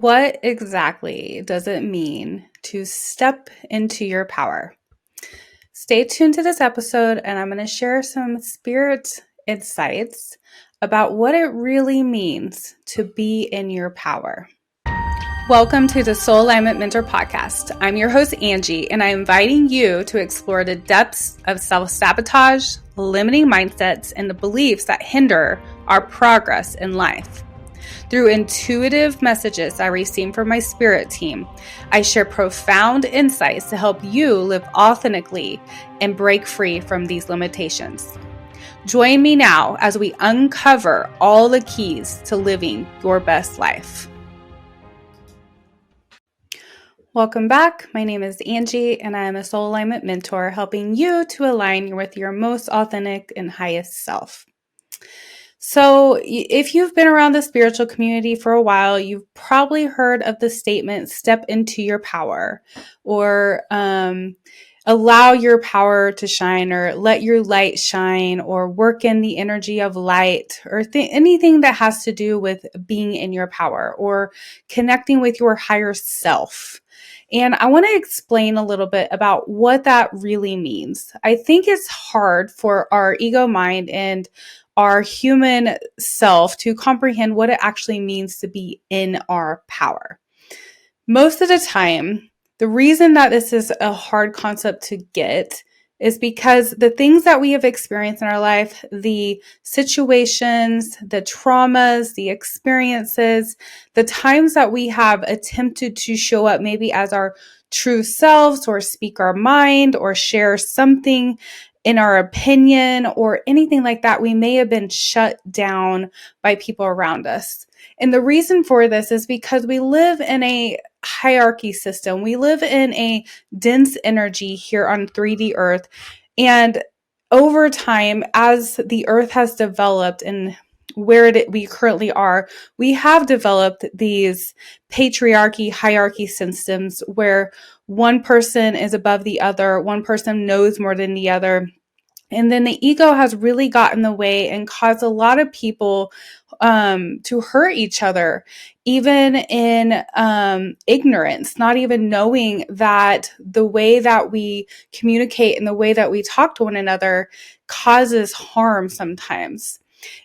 What exactly does it mean to step into your power? Stay tuned to this episode, and I'm going to share some spirit insights about what it really means to be in your power. Welcome to the Soul Alignment Mentor Podcast. I'm your host, Angie, and I'm inviting you to explore the depths of self-sabotage, limiting mindsets, and the beliefs that hinder our progress in life. Through intuitive messages I receive from my spirit team, I share profound insights to help you live authentically and break free from these limitations. Join me now as we uncover all the keys to living your best life. Welcome back. My name is Angie, and I am a soul alignment mentor helping you to align with your most authentic and highest self. So if you've been around the spiritual community for a while, you've probably heard of the statement, step into your power, or allow your power to shine, or let your light shine, or work in the energy of light, or anything that has to do with being in your power or connecting with your higher self. And I want to explain a little bit about what that really means. I think it's hard for our ego mind and our human self to comprehend what it actually means to be in our power. Most of the time, the reason that this is a hard concept to get is because the things that we have experienced in our life, the situations, the traumas, the experiences, the times that we have attempted to show up maybe as our true selves or speak our mind or share something in our opinion or anything like that, we may have been shut down by people around us. And the reason for this is because we live in a hierarchy system. We live in a dense energy here on 3D Earth. And over time, as the Earth has developed and where we currently are, we have developed these patriarchy, hierarchy systems where one person is above the other, one person knows more than the other. And then the ego has really gotten in the way and caused a lot of people to hurt each other, even in ignorance, not even knowing that the way that we communicate and the way that we talk to one another causes harm sometimes.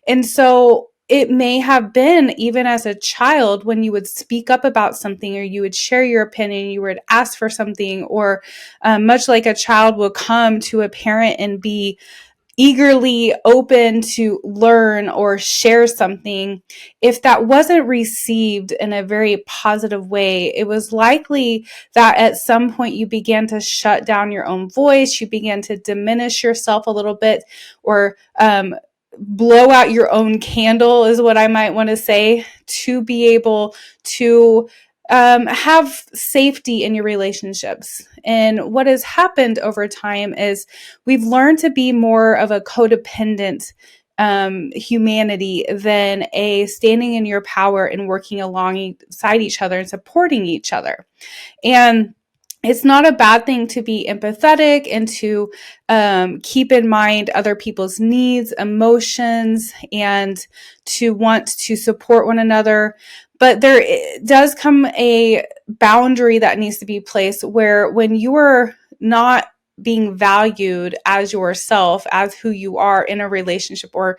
And so it may have been even as a child when you would speak up about something or you would share your opinion, you would ask for something, or much like a child will come to a parent and be eagerly open to learn or share something. If that wasn't received in a very positive way, it was likely that at some point you began to shut down your own voice, you began to diminish yourself a little bit, or blow out your own candle is what I might want to say, to be able to have safety in your relationships. And what has happened over time is we've learned to be more of a codependent humanity than a standing in your power and working alongside each other and supporting each other. And it's not a bad thing to be empathetic and to keep in mind other people's needs, emotions, and to want to support one another. But there does come a boundary that needs to be placed where when you are not being valued as yourself, as who you are in a relationship or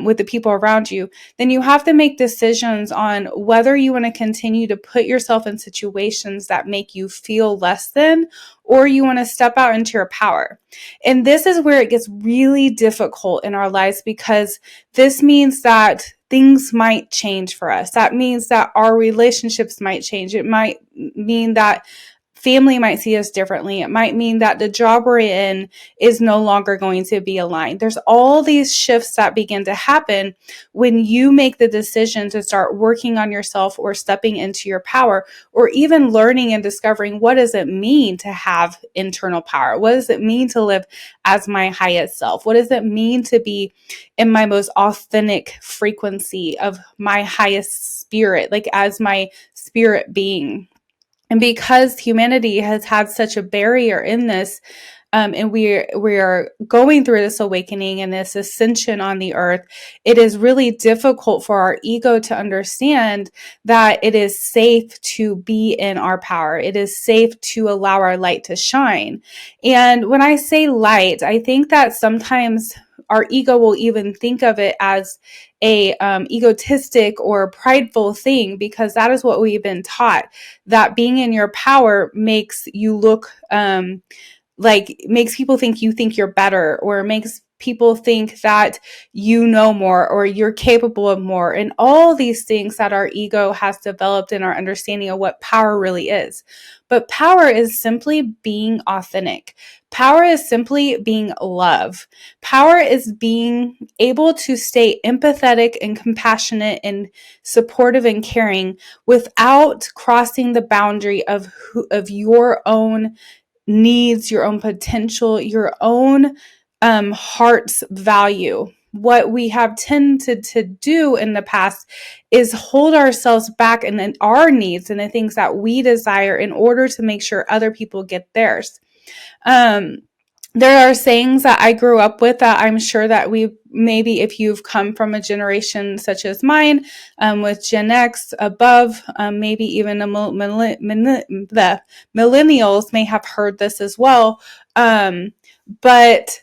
with the people around you, then you have to make decisions on whether you want to continue to put yourself in situations that make you feel less than, or you want to step out into your power. And this is where it gets really difficult in our lives, because this means that things might change for us. That means that our relationships might change. It might mean that family might see us differently. It might mean that the job we're in is no longer going to be aligned. There's all these shifts that begin to happen when you make the decision to start working on yourself or stepping into your power, or even learning and discovering, what does it mean to have internal power? What does it mean to live as my highest self? What does it mean to be in my most authentic frequency of my highest spirit, like as my spirit being? And because humanity has had such a barrier in this, and we are going through this awakening and this ascension on the earth, it is really difficult for our ego to understand that it is safe to be in our power. It is safe to allow our light to shine. And when I say light, I think that sometimes our ego will even think of it as a egotistic or prideful thing, because that is what we've been taught, that being in your power makes you look like makes people think you think you're better, or makes people think that you know more or you're capable of more, and all these things that our ego has developed in our understanding of what power really is. But power is simply being authentic. Power is simply being love. Power is being able to stay empathetic and compassionate and supportive and caring without crossing the boundary of your own needs, your own potential, your own heart's value. What we have tended to do in the past is hold ourselves back in our needs and the things that we desire in order to make sure other people get theirs. Um, there are sayings that I grew up with that I'm sure that we maybe, if you've come from a generation such as mine, with Gen X above, maybe even the millennials may have heard this as well. But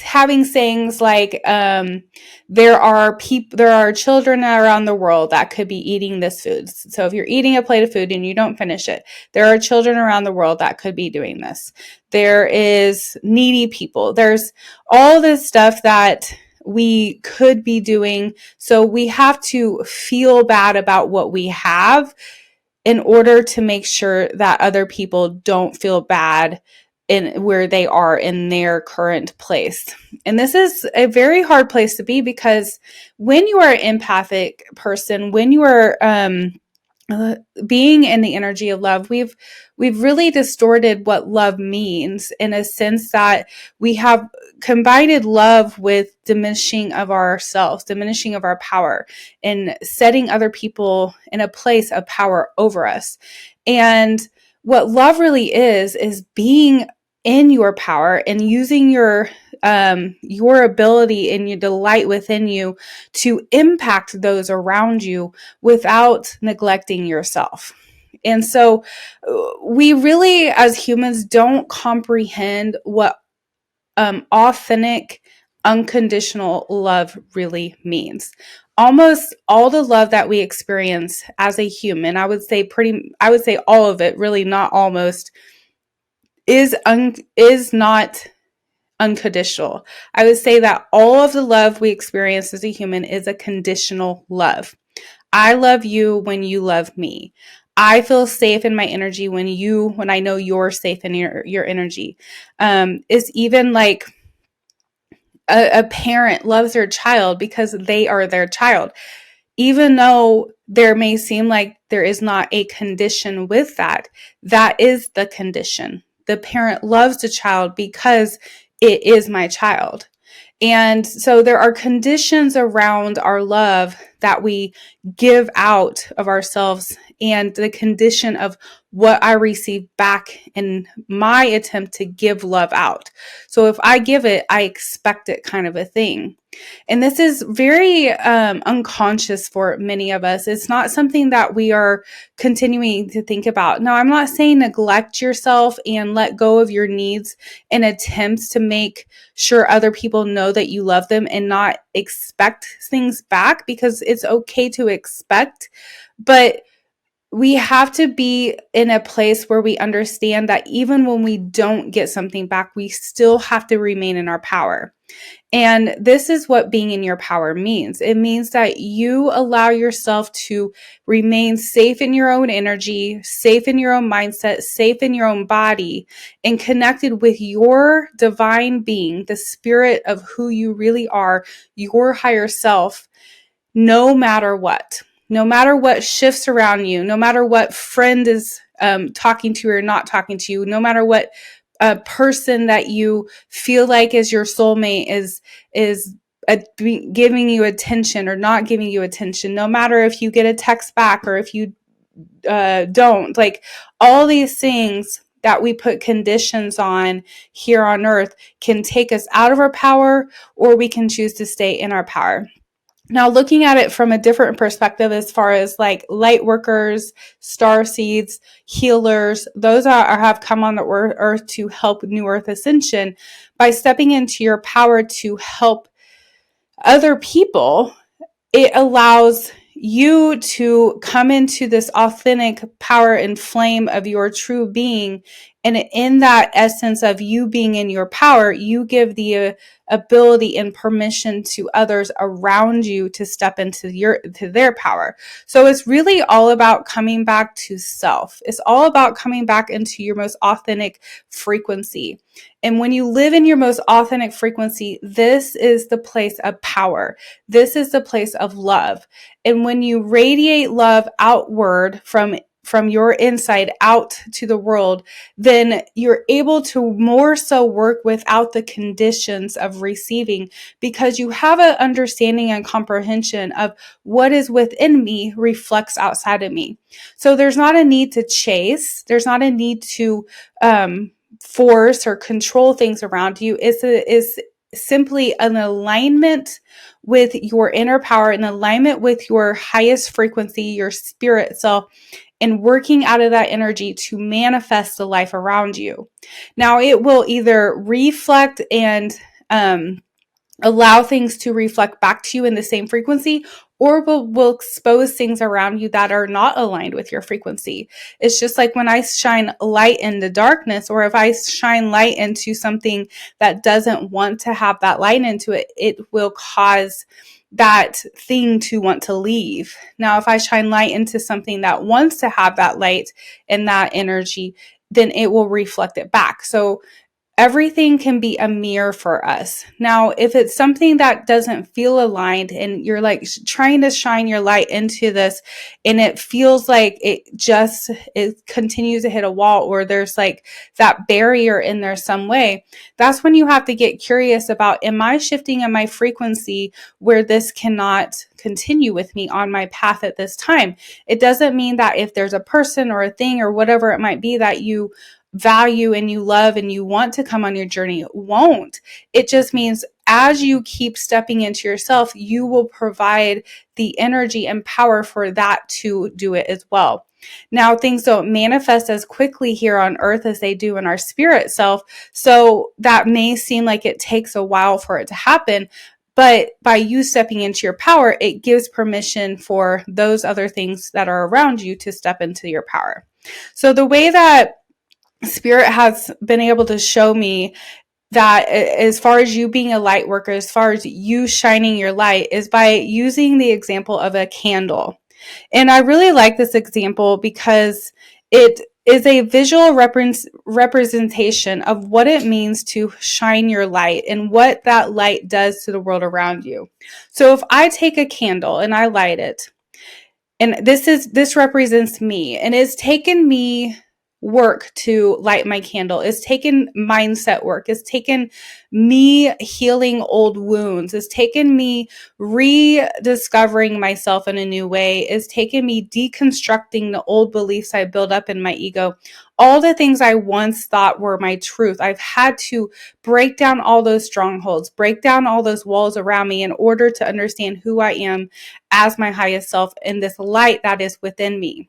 having sayings like, there are children around the world that could be eating this food. So if you're eating a plate of food and you don't finish it, there are children around the world that could be doing this. There is needy people. There's all this stuff that we could be doing. So we have to feel bad about what we have in order to make sure that other people don't feel bad in where they are in their current place. And this is a very hard place to be, because when you are an empathic person, when you are being in the energy of love, we've really distorted what love means, in a sense that we have combined love with diminishing of ourselves, diminishing of our power, and setting other people in a place of power over us. And what love really is being in your power and using your ability and your delight within you to impact those around you without neglecting yourself. And so we really, as humans, don't comprehend what authentic, unconditional love really means. Almost all the love that we experience as a human, I would say all of it, really not almost, is not unconditional. I would say that all of the love we experience as a human is a conditional love. I love you when you love me. I feel safe in my energy when I know you're safe in your energy. It's even like a parent loves their child because they are their child. Even though there may seem like there is not a condition with that, that is the condition. The parent loves the child because it is my child. And so there are conditions around our love that we give out of ourselves, and the condition of what I receive back in my attempt to give love out. So if I give it, I expect it, kind of a thing. And this is very unconscious for many of us. It's not something that we are continuing to think about. Now, I'm not saying neglect yourself and let go of your needs in attempts to make sure other people know that you love them and not expect things back, because it's okay to expect. But we have to be in a place where we understand that even when we don't get something back, we still have to remain in our power. And this is what being in your power means. It means that you allow yourself to remain safe in your own energy, safe in your own mindset, safe in your own body, and connected with your divine being, the spirit of who you really are, your higher self, no matter what. No matter what shifts around you, no matter what friend is talking to you or not talking to you, no matter what person that you feel like is your soulmate is giving you attention or not giving you attention, no matter if you get a text back or if you don't, like all these things that we put conditions on here on earth can take us out of our power, or we can choose to stay in our power. Now, looking at it from a different perspective, as far as like light workers, star seeds, healers, those have come on the earth to help New Earth Ascension. By stepping into your power to help other people, it allows you to come into this authentic power and flame of your true being. And in that essence of you being in your power, you give the ability and permission to others around you to step into their power. So it's really all about coming back to self. It's all about coming back into your most authentic frequency. And when you live in your most authentic frequency, this is the place of power. This is the place of love. And when you radiate love outward from your inside out to the world, then you're able to more so work without the conditions of receiving, because you have an understanding and comprehension of what is within me reflects outside of me. So there's not a need to chase. There's not a need to force or control things around you. It's simply an alignment with your inner power, an alignment with your highest frequency, your spirit self, and working out of that energy to manifest the life around you. Now, it will either reflect and allow things to reflect back to you in the same frequency, or will expose things around you that are not aligned with your frequency. It's just like when I shine light into darkness, or if I shine light into something that doesn't want to have that light into it, it will cause that thing to want to leave. Now, if I shine light into something that wants to have that light and that energy, then it will reflect it back. So everything can be a mirror for us. Now, if it's something that doesn't feel aligned and you're like trying to shine your light into this and it feels like it continues to hit a wall, or there's like that barrier in there some way, that's when you have to get curious about, am I shifting in my frequency where this cannot continue with me on my path at this time? It doesn't mean that if there's a person or a thing or whatever it might be that you value and you love and you want to come on your journey, it won't. It just means as you keep stepping into yourself, you will provide the energy and power for that to do it as well. Now, things don't manifest as quickly here on earth as they do in our spirit self. So that may seem like it takes a while for it to happen. But by you stepping into your power, it gives permission for those other things that are around you to step into your power. So the way that Spirit has been able to show me that, as far as you being a light worker, as far as you shining your light, is by using the example of a candle. And I really like this example because it is a visual representation of what it means to shine your light and what that light does to the world around you. So if I take a candle and I light it, and this represents me, and it's taken me work to light my candle. It's taken mindset work. It's taken me healing old wounds. It's taken me rediscovering myself in a new way. It's taken me deconstructing the old beliefs I built up in my ego. All the things I once thought were my truth. I've had to break down all those strongholds, break down all those walls around me in order to understand who I am as my highest self and this light that is within me.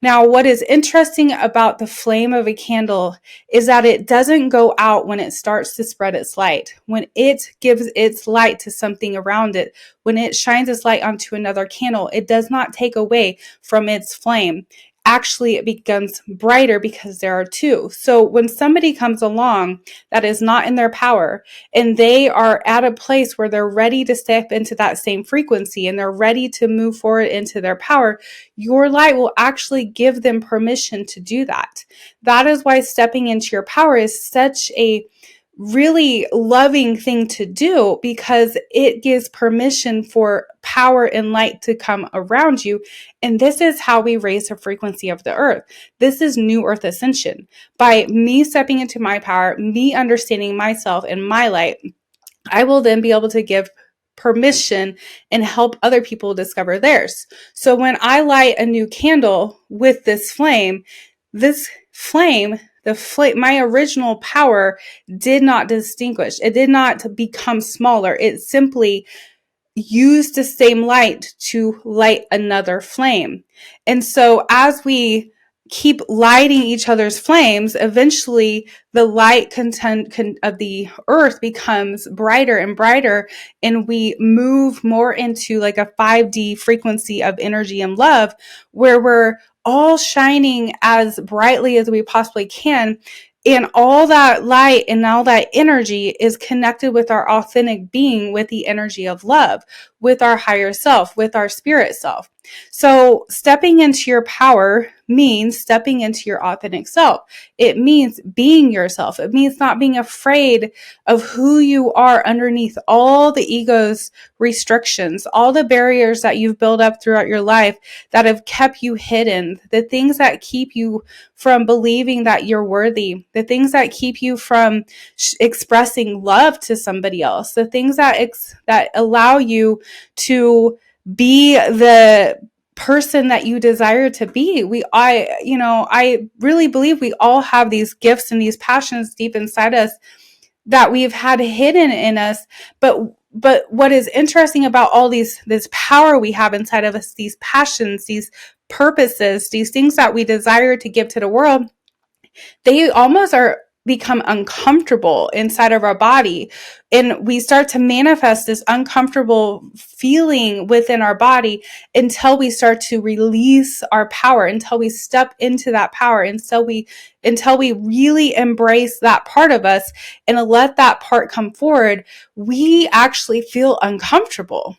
Now, what is interesting about the flame of a candle is that it doesn't go out when it starts to spread its light. When it gives its light to something around it, when it shines its light onto another candle, it does not take away from its flame. Actually, it becomes brighter because there are two. So when somebody comes along that is not in their power and they are at a place where they're ready to step into that same frequency and they're ready to move forward into their power, your light will actually give them permission to do that. That is why stepping into your power is such a really loving thing to do, because it gives permission for power and light to come around you. And this is how we raise the frequency of the earth. This is New Earth Ascension. By me stepping into my power, me understanding myself and my light, I will then be able to give permission and help other people discover theirs. So when I light a new candle with this flame my original power did not distinguish. It did not become smaller. It simply use the same light to light another flame. And so as we keep lighting each other's flames, eventually the light content of the earth becomes brighter and brighter, and we move more into like a 5D frequency of energy and love, where we're all shining as brightly as we possibly can. And all that light and all that energy is connected with our authentic being, with the energy of love, with our higher self, with our spirit self. So stepping into your power means stepping into your authentic self. It means being yourself. It means not being afraid of who you are underneath all the ego's restrictions, all the barriers that you've built up throughout your life that have kept you hidden, the things that keep you from believing that you're worthy, the things that keep you from expressing love to somebody else, the things that allow you to be the person that you desire to be. I really believe we all have these gifts and these passions deep inside us that we've had hidden in us. But what is interesting about all this power we have inside of us, these passions, these purposes, these things that we desire to give to the world, they almost become uncomfortable inside of our body, and we start to manifest this uncomfortable feeling within our body until we start to release our power, until we step into that power, until we really embrace that part of us and let that part come forward. We actually feel uncomfortable.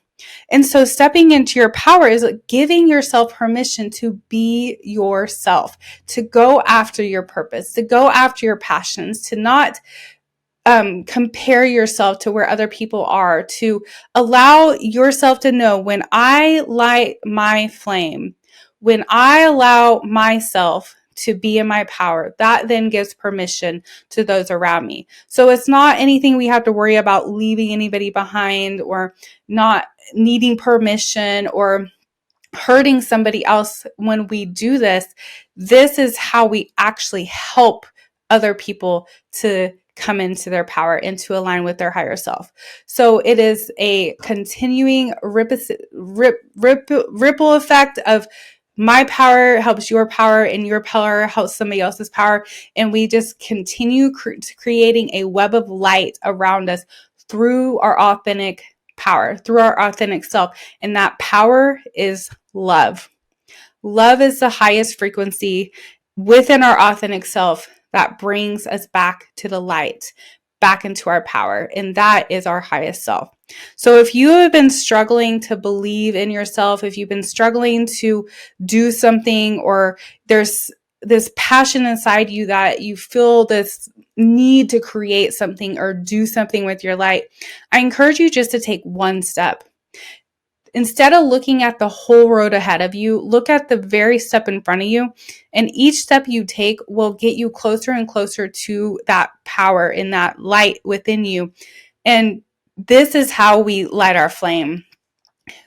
And so stepping into your power is giving yourself permission to be yourself, to go after your purpose, to go after your passions, to not compare yourself to where other people are, to allow yourself to know, when I light my flame, when I allow myself to be in my power, that then gives permission to those around me. So it's not anything we have to worry about leaving anybody behind, or not needing permission, or hurting somebody else. When we do this, this is how we actually help other people to come into their power and to align with their higher self. So it is a continuing ripple effect of my power helps your power, and your power helps somebody else's power. And we just continue creating a web of light around us through our authentic power, through our authentic self. And that power is love. Love is the highest frequency within our authentic self that brings us back to the light, back into our power. And that is our highest self. So if you have been struggling to believe in yourself, if you've been struggling to do something, or there's this passion inside you that you feel this need to create something or do something with your light, I encourage you just to take one step. Instead of looking at the whole road ahead of you, look at the very step in front of you. And each step you take will get you closer and closer to that power and that light within you. And this is how we light our flame.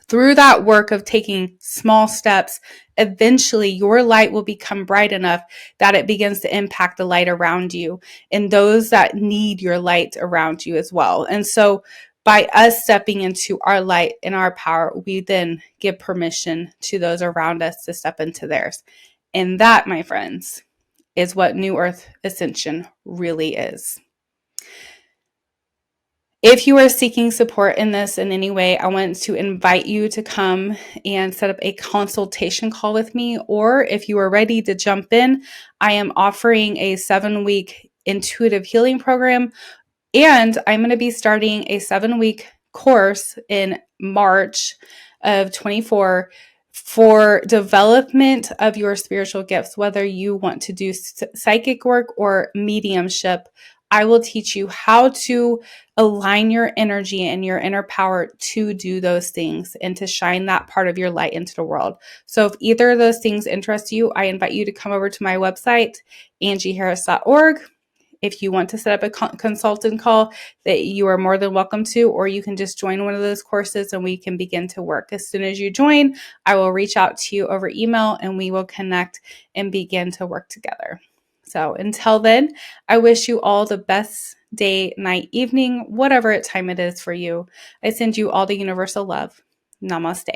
Through that work of taking small steps, eventually your light will become bright enough that it begins to impact the light around you and those that need your light around you as well. And so by us stepping into our light and our power, we then give permission to those around us to step into theirs. And that, my friends, is what New Earth Ascension really is. If you are seeking support in this in any way, I want to invite you to come and set up a consultation call with me. Or if you are ready to jump in, I am offering a 7-week intuitive healing program. And I'm going to be starting a 7-week course in March of 24 for development of your spiritual gifts, whether you want to do psychic work or mediumship. I will teach you how to align your energy and your inner power to do those things and to shine that part of your light into the world. So if either of those things interest you, I invite you to come over to my website, angieharris.org. If you want to set up a consultant call, that you are more than welcome to, or you can just join one of those courses and we can begin to work. As soon as you join, I will reach out to you over email and we will connect and begin to work together. So until then, I wish you all the best day, night, evening, whatever time it is for you. I send you all the universal love. Namaste.